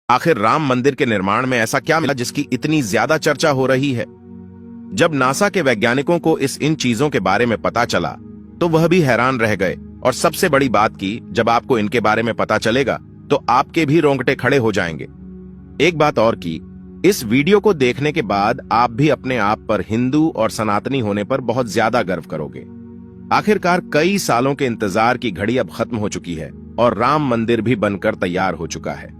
आखिर राम मंदिर के निर्माण में ऐसा क्या मिला जिसकी इतनी ज्यादा चर्चा हो रही है? जब नासा के वैज्ञानिकों को इन चीजों के बारे में पता चला तो वह भी हैरान रह गए। और सबसे बड़ी बात की, जब आपको इनके बारे में पता चलेगा तो आपके भी रोंगटे खड़े हो जाएंगे। एक बात और की, इस वीडियो को देखने के बाद आप भी अपने आप पर हिंदू और सनातनी होने पर बहुत ज्यादा गर्व करोगे। आखिरकार कई सालों के इंतजार की घड़ी अब खत्म हो चुकी है और राम मंदिर भी बनकर तैयार हो चुका है।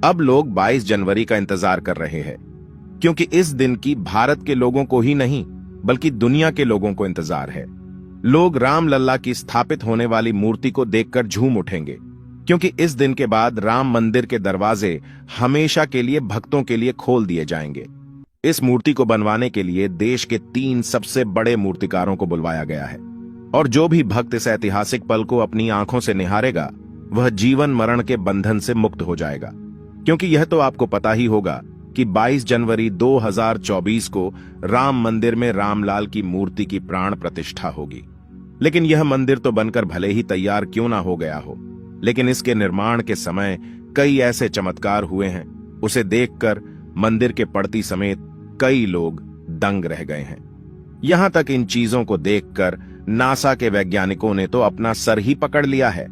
अब लोग 22 जनवरी का इंतजार कर रहे हैं, क्योंकि इस दिन की भारत के लोगों को ही नहीं बल्कि दुनिया के लोगों को इंतजार है। लोग राम लल्ला की स्थापित होने वाली मूर्ति को देखकर झूम उठेंगे, क्योंकि इस दिन के बाद राम मंदिर के दरवाजे हमेशा के लिए भक्तों के लिए खोल दिए जाएंगे। इस मूर्ति को बनवाने के लिए देश के 3 सबसे बड़े मूर्तिकारों को बुलवाया गया है, और जो भी भक्त इस ऐतिहासिक पल को अपनी आंखों से निहारेगा वह जीवन मरण के बंधन से मुक्त हो जाएगा। क्योंकि यह तो आपको पता ही होगा कि 22 जनवरी 2024 को राम मंदिर में रामलाल की मूर्ति की प्राण प्रतिष्ठा होगी। लेकिन यह मंदिर तो बनकर भले ही तैयार क्यों ना हो गया हो, लेकिन इसके निर्माण के समय कई ऐसे चमत्कार हुए हैं, उसे देखकर मंदिर के पड़ती समेत कई लोग दंग रह गए हैं। यहां तक इन चीजों को देखकर नासा के वैज्ञानिकों ने तो अपना सर ही पकड़ लिया है,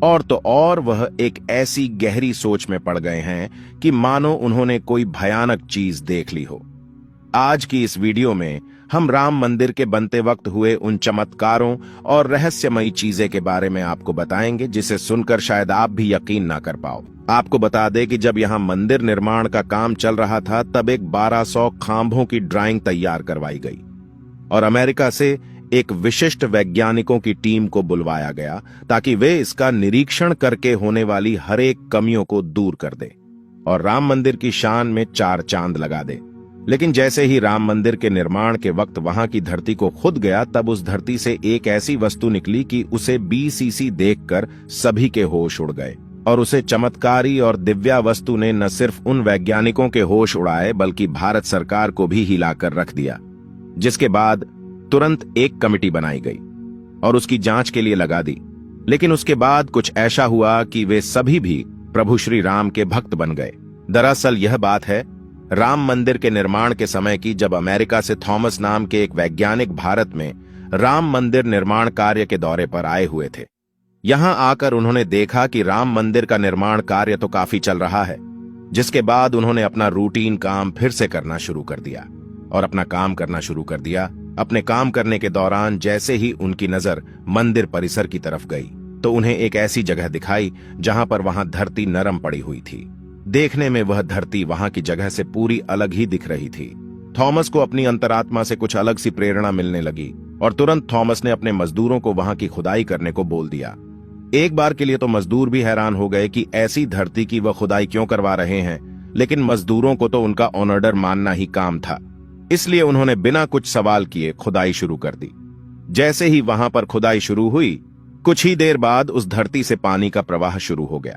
और तो और वह एक ऐसी गहरी सोच में पड़ गए हैं कि मानो उन्होंने कोई भयानक चीज देख ली हो। आज की इस वीडियो में हम राम मंदिर के बनते वक्त हुए उन चमत्कारों और रहस्यमयी चीजें के बारे में आपको बताएंगे, जिसे सुनकर शायद आप भी यकीन ना कर पाओ। आपको बता दें कि जब यहां मंदिर निर्माण का काम चल रहा था तब एक 1200 खांभों की ड्राइंग तैयार करवाई गई और अमेरिका से एक विशिष्ट वैज्ञानिकों की टीम को बुलवाया गया ताकि वे इसका निरीक्षण करके होने वाली हर एक कमियों को दूर कर दे और राम मंदिर की शान में 4 चांद लगा दे। लेकिन जैसे ही राम मंदिर के निर्माण के वक्त वहां की धरती को खुद गया, तब उस धरती से एक ऐसी वस्तु निकली कि उसे BCC देखकर सभी के होश उड़ गए। और उसे चमत्कारी और दिव्या वस्तु ने न सिर्फ उन वैज्ञानिकों के होश उड़ाए बल्कि भारत सरकार को भी हिलाकर रख दिया, जिसके बाद तुरंत एक कमेटी बनाई गई और उसकी जांच के लिए लगा दी। लेकिन उसके बाद कुछ ऐसा हुआ कि वे सभी भी प्रभु श्री राम के भक्त बन गए। दरअसल यह बात है राम मंदिर के निर्माण के समय की, जब अमेरिका से थॉमस नाम के एक वैज्ञानिक भारत में राम मंदिर निर्माण कार्य के दौरे पर आए हुए थे। यहां आकर उन्होंने देखा कि राम मंदिर का निर्माण कार्य तो काफी चल रहा है, जिसके बाद उन्होंने अपना रूटीन काम फिर से करना शुरू कर दिया और अपना काम करना शुरू कर दिया। अपने काम करने के दौरान जैसे ही उनकी नजर मंदिर परिसर की तरफ गई तो उन्हें एक ऐसी जगह दिखाई जहां पर वहां धरती नरम पड़ी हुई थी। देखने में वह धरती वहां की जगह से पूरी अलग ही दिख रही थी। थॉमस को अपनी अंतरात्मा से कुछ अलग सी प्रेरणा मिलने लगी और तुरंत थॉमस ने अपने मजदूरों को वहां की खुदाई करने को बोल दिया। एक बार के लिए तो मजदूर भी हैरान हो गए कि ऐसी धरती की वह खुदाई क्यों करवा रहे हैं, लेकिन मजदूरों को तो उनका ऑर्डर मानना ही काम था, इसलिए उन्होंने बिना कुछ सवाल किए खुदाई शुरू कर दी। जैसे ही वहां पर खुदाई शुरू हुई, कुछ ही देर बाद उस धरती से पानी का प्रवाह शुरू हो गया।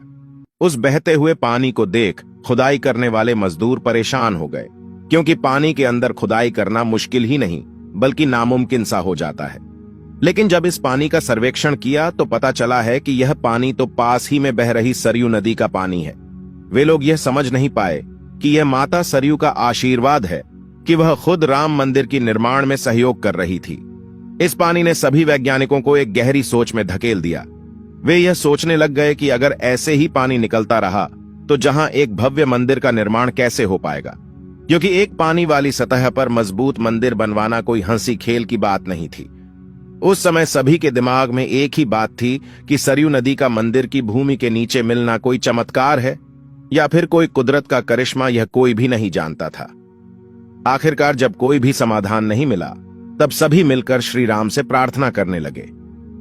उस बहते हुए पानी को देख खुदाई करने वाले मजदूर परेशान हो गए, क्योंकि पानी के अंदर खुदाई करना मुश्किल ही नहीं बल्कि नामुमकिन सा हो जाता है। लेकिन जब इस पानी का सर्वेक्षण किया तो पता चला है कि यह पानी तो पास ही में बह रही सरयू नदी का पानी है। वे लोग यह समझ नहीं पाए कि यह माता सरयू का आशीर्वाद है कि वह खुद राम मंदिर की निर्माण में सहयोग कर रही थी। इस पानी ने सभी वैज्ञानिकों को एक गहरी सोच में धकेल दिया। वे यह सोचने लग गए कि अगर ऐसे ही पानी निकलता रहा तो जहां एक भव्य मंदिर का निर्माण कैसे हो पाएगा, क्योंकि एक पानी वाली सतह पर मजबूत मंदिर बनवाना कोई हंसी खेल की बात नहीं थी। उस समय सभी के दिमाग में एक ही बात थी कि सरयू नदी का मंदिर की भूमि के नीचे मिलना कोई चमत्कार है या फिर कोई कुदरत का करिश्मा, यह कोई भी नहीं जानता था। आखिरकार जब कोई भी समाधान नहीं मिला तब सभी मिलकर श्री राम से प्रार्थना करने लगे,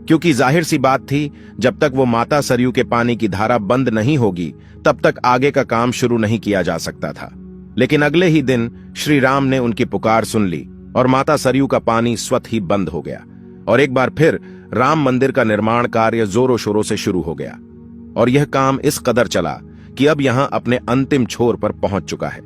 क्योंकि जाहिर सी बात थी जब तक वो माता सरयू के पानी की धारा बंद नहीं होगी तब तक आगे का काम शुरू नहीं किया जा सकता था। लेकिन अगले ही दिन श्री राम ने उनकी पुकार सुन ली और माता सरयू का पानी स्वतः ही बंद हो गया और एक बार फिर राम मंदिर का निर्माण कार्य जोरों शोरों से शुरू हो गया। और यह काम इस कदर चला कि अब यहां अपने अंतिम छोर पर पहुंच चुका है,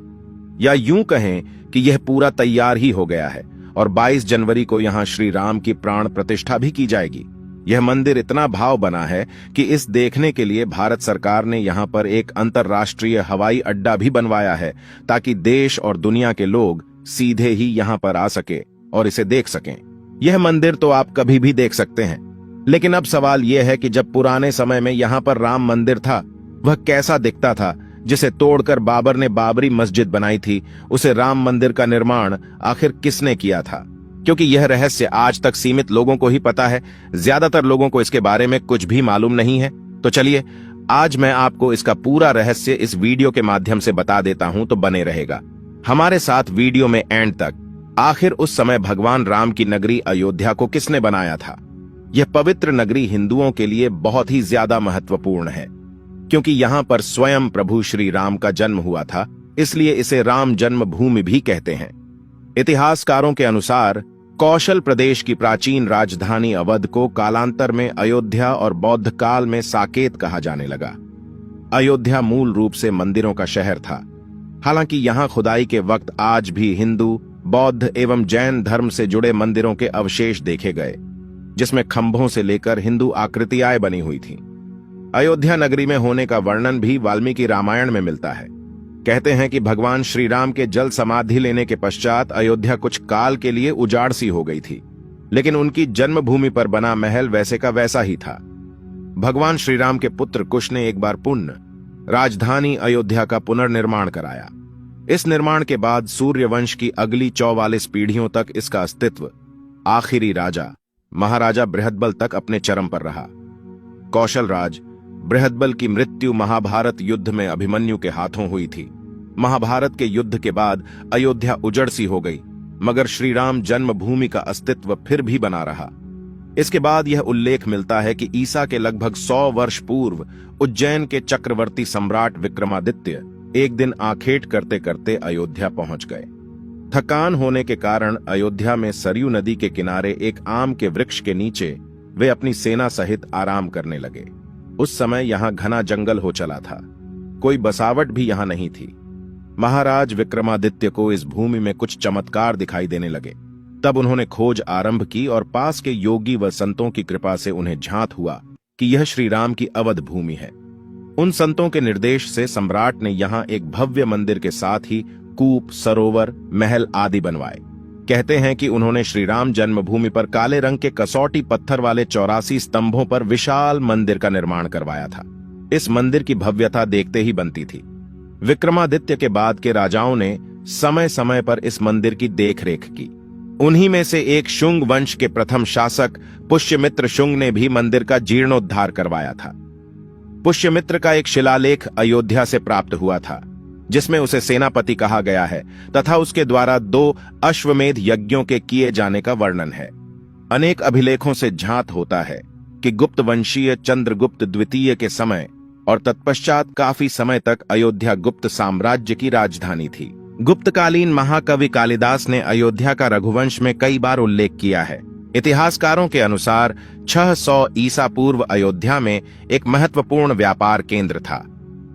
या यूं कहें कि यह पूरा तैयार ही हो गया है और 22 जनवरी को यहां श्री राम की प्राण प्रतिष्ठा भी की जाएगी। यह मंदिर इतना भाव बना है कि इस देखने के लिए भारत सरकार ने यहाँ पर एक अंतर्राष्ट्रीय हवाई अड्डा भी बनवाया है, ताकि देश और दुनिया के लोग सीधे ही यहाँ पर आ सके और इसे देख सकें। यह मंदिर तो आप कभी भी देख सकते हैं, लेकिन अब सवाल यह है कि जब पुराने समय में यहाँ पर राम मंदिर था, वह कैसा दिखता था, जिसे तोड़कर बाबर ने बाबरी मस्जिद बनाई थी। उसे राम मंदिर का निर्माण आखिर किसने किया था? क्योंकि यह रहस्य आज तक सीमित लोगों को ही पता है, ज्यादातर लोगों को इसके बारे में कुछ भी मालूम नहीं है। तो चलिए आज मैं आपको इसका पूरा रहस्य इस वीडियो के माध्यम से बता देता हूं, तो बने रहेगा हमारे साथ वीडियो में एंड तक। आखिर उस समय भगवान राम की नगरी अयोध्या को किसने बनाया था? यह पवित्र नगरी हिंदुओं के लिए बहुत ही ज्यादा महत्वपूर्ण है, क्योंकि यहाँ पर स्वयं प्रभु श्री राम का जन्म हुआ था, इसलिए इसे राम जन्मभूमि भी कहते हैं। इतिहासकारों के अनुसार कौशल प्रदेश की प्राचीन राजधानी अवध को कालांतर में अयोध्या और बौद्ध काल में साकेत कहा जाने लगा। अयोध्या मूल रूप से मंदिरों का शहर था। हालांकि यहाँ खुदाई के वक्त आज भी हिंदू, बौद्ध एवं जैन धर्म से जुड़े मंदिरों के अवशेष देखे गए, जिसमें खंभों से लेकर हिंदू आकृतियां बनी हुई थीं। अयोध्या नगरी में होने का वर्णन भी वाल्मीकि रामायण में मिलता है। कहते हैं कि भगवान श्री राम के जल समाधि लेने के पश्चात अयोध्या कुछ काल के लिए उजाड़ सी हो गई थी, लेकिन उनकी जन्मभूमि पर बना महल वैसे का वैसा ही था। भगवान श्री राम के पुत्र कुश ने एक बार पुण्य राजधानी अयोध्या का पुनर्निर्माण कराया। इस निर्माण के बाद सूर्यवंश की अगली 44 पीढ़ियों तक इसका अस्तित्व आखिरी राजा महाराजा बृहदबल तक अपने चरम पर रहा। कौशल राज बृहदबल की मृत्यु महाभारत युद्ध में अभिमन्यु के हाथों हुई थी। महाभारत के युद्ध के बाद अयोध्या उजड़ सी हो गई, मगर श्री राम जन्मभूमि का अस्तित्व फिर भी बना रहा। इसके बाद यह उल्लेख मिलता है कि ईसा के लगभग 100 वर्ष पूर्व उज्जैन के चक्रवर्ती सम्राट विक्रमादित्य एक दिन आखेट करते करते अयोध्या पहुंच गए। थकान होने के कारण अयोध्या में सरयू नदी के किनारे एक आम के वृक्ष के नीचे वे अपनी सेना सहित आराम करने लगे। उस समय यहां घना जंगल हो चला था, कोई बसावट भी यहां नहीं थी। महाराज विक्रमादित्य को इस भूमि में कुछ चमत्कार दिखाई देने लगे। तब उन्होंने खोज आरंभ की और पास के योगी व संतों की कृपा से उन्हें झांत हुआ कि यह श्री राम की अवध भूमि है। उन संतों के निर्देश से सम्राट ने यहाँ एक भव्य मंदिर के साथ ही कूप, सरोवर, महल आदि बनवाए। कहते हैं कि उन्होंने श्री राम जन्मभूमि पर काले रंग के कसौटी पत्थर वाले 84 स्तंभों पर विशाल मंदिर का निर्माण करवाया था। इस मंदिर की भव्यता देखते ही बनती थी। विक्रमादित्य के बाद के राजाओं ने समय समय पर इस मंदिर की देखरेख की। उन्हीं में से एक शुंग वंश के प्रथम शासक पुष्यमित्र शुंग ने भी मंदिर का जीर्णोद्धार करवाया था। पुष्यमित्र का एक शिलालेख अयोध्या से प्राप्त हुआ था, जिसमें उसे सेनापति कहा गया है तथा उसके द्वारा 2 अश्वमेध यज्ञों के किए जाने का वर्णन है। अनेक अभिलेखों से झांत होता है कि गुप्त वंशीय चंद्रगुप्त द्वितीय के समय और तत्पश्चात काफी समय तक अयोध्या गुप्त साम्राज्य की राजधानी थी। गुप्तकालीन महाकवि कालिदास ने अयोध्या का रघुवंश में कई बार उल्लेख किया है। इतिहासकारों के अनुसार 600 ईसा पूर्व अयोध्या में एक महत्वपूर्ण व्यापार केंद्र था।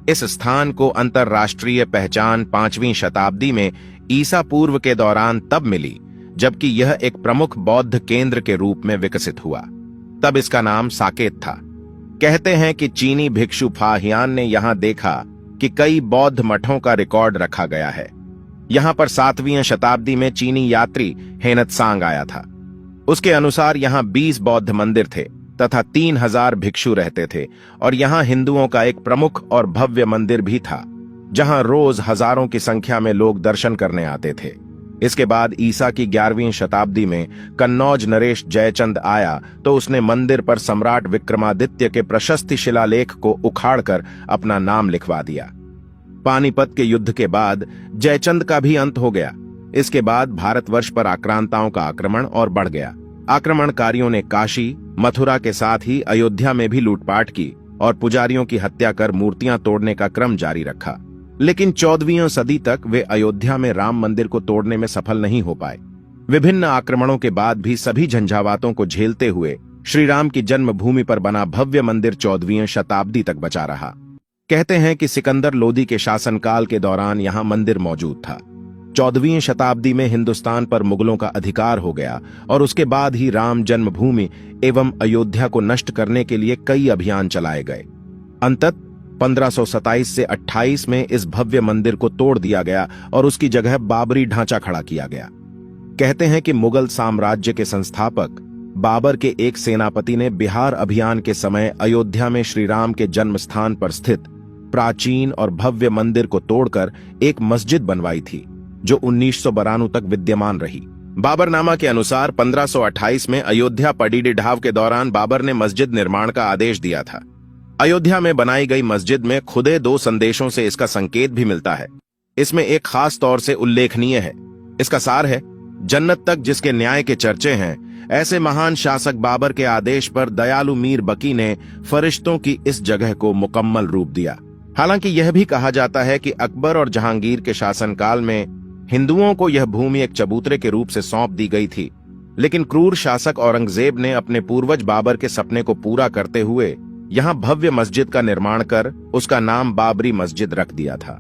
इस स्थान को अंतर्राष्ट्रीय पहचान 5वीं शताब्दी में ईसा पूर्व के दौरान तब मिली जबकि यह एक प्रमुख बौद्ध केंद्र के रूप में विकसित हुआ। तब इसका नाम साकेत था। कहते हैं कि चीनी भिक्षु फाहियान ने यहां देखा कि कई बौद्ध मठों का रिकॉर्ड रखा गया है। यहां पर 7वीं शताब्दी में चीनी यात्री हेनत्सांग आया था। उसके अनुसार यहां 20 बौद्ध मंदिर थे तथा 3000 भिक्षु रहते थे, और यहां हिंदुओं का एक प्रमुख और भव्य मंदिर भी था, जहां रोज हजारों की संख्या में लोग दर्शन करने आते थे। इसके बाद ईसा की 11वीं शताब्दी में कन्नौज नरेश जयचंद आया तो उसने मंदिर पर सम्राट विक्रमादित्य के प्रशस्ति शिलालेख को उखाड़कर अपना नाम लिखवा दिया। पानीपत के युद्ध के बाद जयचंद का भी अंत हो गया। इसके बाद भारतवर्ष पर आक्रांताओं का आक्रमण और बढ़ गया। आक्रमणकारियों ने काशी, मथुरा के साथ ही अयोध्या में भी लूटपाट की और पुजारियों की हत्या कर मूर्तियां तोड़ने का क्रम जारी रखा। लेकिन 14वीं सदी तक वे अयोध्या में राम मंदिर को तोड़ने में सफल नहीं हो पाए। विभिन्न आक्रमणों के बाद भी सभी झंझावातों को झेलते हुए श्री राम की जन्मभूमि पर बना भव्य मंदिर 14वीं शताब्दी तक बचा रहा। कहते हैं कि सिकंदर लोदी के शासनकाल के दौरान यहां मंदिर मौजूद था। 14वीं शताब्दी में हिंदुस्तान पर मुगलों का अधिकार हो गया और उसके बाद ही राम जन्मभूमि एवं अयोध्या को नष्ट करने के लिए कई अभियान चलाए गए। अंततः 1527 से 28 में इस भव्य मंदिर को तोड़ दिया गया और उसकी जगह बाबरी ढांचा खड़ा किया गया। कहते हैं कि मुगल साम्राज्य के संस्थापक बाबर के एक सेनापति ने बिहार अभियान के समय अयोध्या में श्री राम के जन्म स्थान पर स्थित प्राचीन और भव्य मंदिर को तोड़कर एक मस्जिद बनवाई थी, जो 1992 तक विद्यमान रही। बाबरनामा के अनुसार 1528 में अयोध्या पडीडी ढाव के दौरान बाबर ने मस्जिद निर्माण का आदेश दिया था। अयोध्या में बनाई गई मस्जिद में खुदे 2 संदेशों से इसका संकेत भी मिलता है। इसमें एक खास तौर से उल्लेखनीय है। इसका सार है, जन्नत तक जिसके न्याय के चर्चे हैं, ऐसे महान शासक बाबर के आदेश पर दयालु मीर बकी ने फरिश्तों की इस जगह को मुकम्मल रूप दिया। हालांकि यह भी कहा जाता है कि अकबर और जहांगीर के शासनकाल में हिंदुओं को यह भूमि एक चबूतरे के रूप से सौंप दी गई थी, लेकिन क्रूर शासक औरंगजेब ने अपने पूर्वज बाबर के सपने को पूरा करते हुए यहां भव्य मस्जिद का निर्माण कर उसका नाम बाबरी मस्जिद रख दिया था।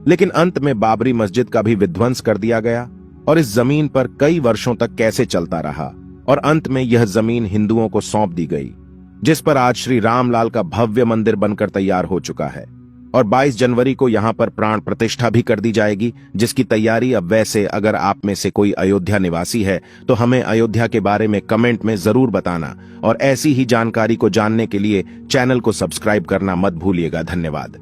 लेकिन अंत में बाबरी मस्जिद का भी विध्वंस कर दिया गया और इस जमीन पर कई वर्षों तक कैसे चलता रहा और अंत में यह जमीन हिंदुओं को सौंप दी गई, जिस पर आज श्री रामलाल का भव्य मंदिर बनकर तैयार हो चुका है। और 22 जनवरी को यहां पर प्राण प्रतिष्ठा भी कर दी जाएगी, जिसकी तैयारी अब वैसे अगर आप में से कोई अयोध्या निवासी है तो हमें अयोध्या के बारे में कमेंट में जरूर बताना और ऐसी ही जानकारी को जानने के लिए चैनल को सब्सक्राइब करना मत भूलिएगा। धन्यवाद।